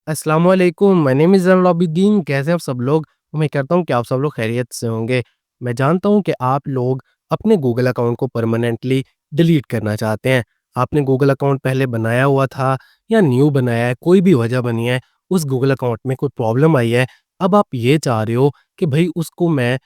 अस्सलाम वालेकुम, my name is Zainul Abidin. कैसे हैं आप सब लोग? उम्मीद करता हूँ कि आप सब लोग खैरियत से होंगे। मैं जानता हूँ कि आप लोग अपने गूगल अकाउंट को परमानेंटली डिलीट करना चाहते हैं। आपने गूगल अकाउंट पहले बनाया हुआ था या न्यू बनाया है, कोई भी वजह बनी है, उस गूगल अकाउंट में कोई प्रॉब्लम आई है, अब आप ये चाह रहे हो कि भई उसको मैं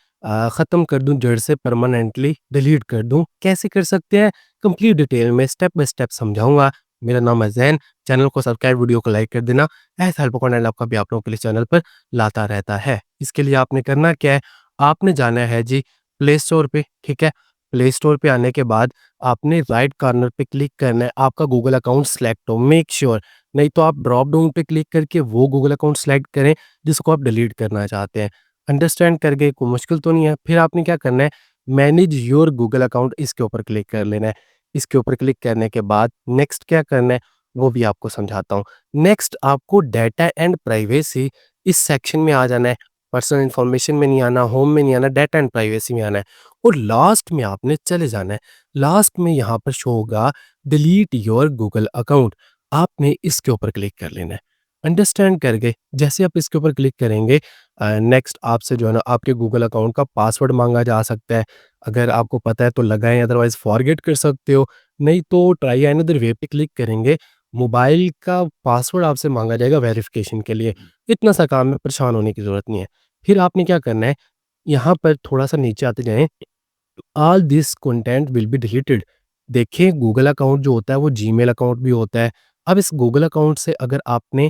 ख़त्म कर दूँ, जड़ से परमानेंटली डिलीट कर दूँ। कैसे कर सकते हैं? कंप्लीट डिटेल में स्टेप बाय स्टेप समझाऊँगा। मेरा नाम है ज़ैन। चैनल को सब्सक्राइब, वीडियो को लाइक कर देना। ऐसा हेल्पफुल कंटेंट आपका भी आप लोगों के लिए चैनल पर लाता रहता है। इसके लिए आपने करना क्या है, आपने जाना है जी प्ले स्टोर पे, ठीक है? प्ले स्टोर पे आने के बाद आपने राइट कॉर्नर पे क्लिक करना है, आपका गूगल अकाउंट सेलेक्ट हो, मेक श्योर नहीं तो आप ड्रॉप डाउन पे क्लिक करके वो गूगल अकाउंट सेलेक्ट करें जिसको आप डिलीट करना चाहते हैं। अंडरस्टैंड कर गए? कोई मुश्किल तो नहीं है? फिर आपने क्या करना है, मैनेज योर गूगल अकाउंट इसके ऊपर क्लिक कर लेना है। इसके ऊपर क्लिक करने के बाद नेक्स्ट क्या करना है, वो भी आपको समझाता हूँ। नेक्स्ट आपको डाटा एंड प्राइवेसी इस सेक्शन में आ जाना है। पर्सनल इन्फॉर्मेशन में नहीं आना, होम में नहीं आना, डाटा एंड प्राइवेसी में आना है और लास्ट में आपने चले जाना है। लास्ट में यहाँ पर शो होगा डिलीट योर गूगल अकाउंट। आपने इसके ऊपर क्लिक कर लेना है। अंडरस्टैंड कर गए? जैसे आप इसके ऊपर क्लिक करेंगे नेक्स्ट आपसे जो है ना आपके गूगल अकाउंट का पासवर्ड माँगा जा सकता है। अगर आपको पता है तो लगाएँ, अदरवाइज़ फॉरगेट कर सकते हो। नहीं तो ट्राई अनदर वे पे क्लिक करेंगे, मोबाइल का पासवर्ड आपसे माँगा जाएगा वेरिफ़िकेशन के लिए। इतना सा काम है, परेशान होने की ज़रूरत नहीं है। फिर आपने क्या करना है, यहाँ पर थोड़ा-सा नीचे आते जाएँ, all this content will be deleted. देखिए गूगल अकाउंट जो होता है वो जीमेल अकाउंट भी होता है। अब इस गूगल अकाउंट से अगर आपने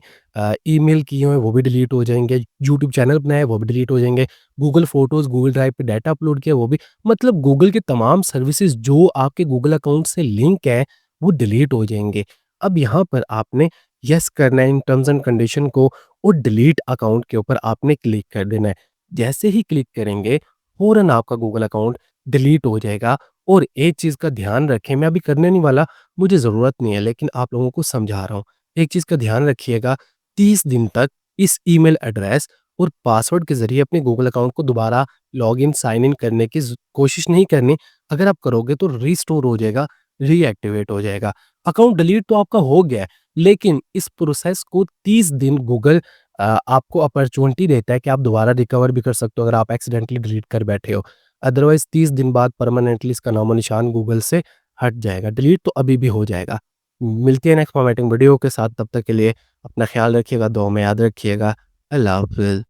ईमेल किए हुए हैं वो भी डिलीट हो जाएँगे, यूट्यूब चैनल बनाया है वो भी डिलीट हो जाएँगे, गूगल फ़ोटोज़, गूगल ड्राइव पे डाटा अपलोड किया वो भी, मतलब गूगल के तमाम सर्विसेज़ जो आपके गूगल अकाउंट से लिंक है, वो डिलीट हो जाएँगे। अब यहाँ पर आपने येस करना है इन टर्म्स एंड कंडीशन को और डिलीट अकाउंट के ऊपर आपने क्लिक कर देना है। जैसे ही क्लिक करेंगे, फ़ौरन आपका गूगल अकाउंट डिलीट हो जाएगा और एक चीज़ का ध्यान रखें, मैं अभी करने नहीं वाला, मुझे ज़रूरत नहीं है लेकिन आप लोगों को समझा रहा हूँ। एक चीज़ का ध्यान रखिएगा, 30 दिन तक इस ईमेल एड्रेस और पासवर्ड के ज़रिए अपने गूगल अकाउंट को दोबारा लॉगिन, साइन इन करने की कोशिश नहीं करनी। अगर आप करोगे तो रिस्टोर हो जाएगा, रीएक्टिवेट हो जाएगा। अकाउंट डिलीट तो आपका हो गया है, लेकिन इस प्रोसेस को 30 दिन गूगल आपको अपॉर्च्युनिटी देता है कि आप दोबारा रिकवर भी कर सकते हो अगर आप एक्सीडेंटली डिलीट कर बैठे हो। अदरवाइज़ 30 दिन बाद परमानेंटली इसका नामो-निशान गूगल से हट जाएगा। डिलीट तो अभी भी हो जाएगा। मिलते हैं नेक्स्ट फॉर्मेटिंग वीडियो के साथ, तब तक के लिए अपना ख्याल रखिएगा, दुआ में याद रखिएगा। अल्लाह हाफ़िज़।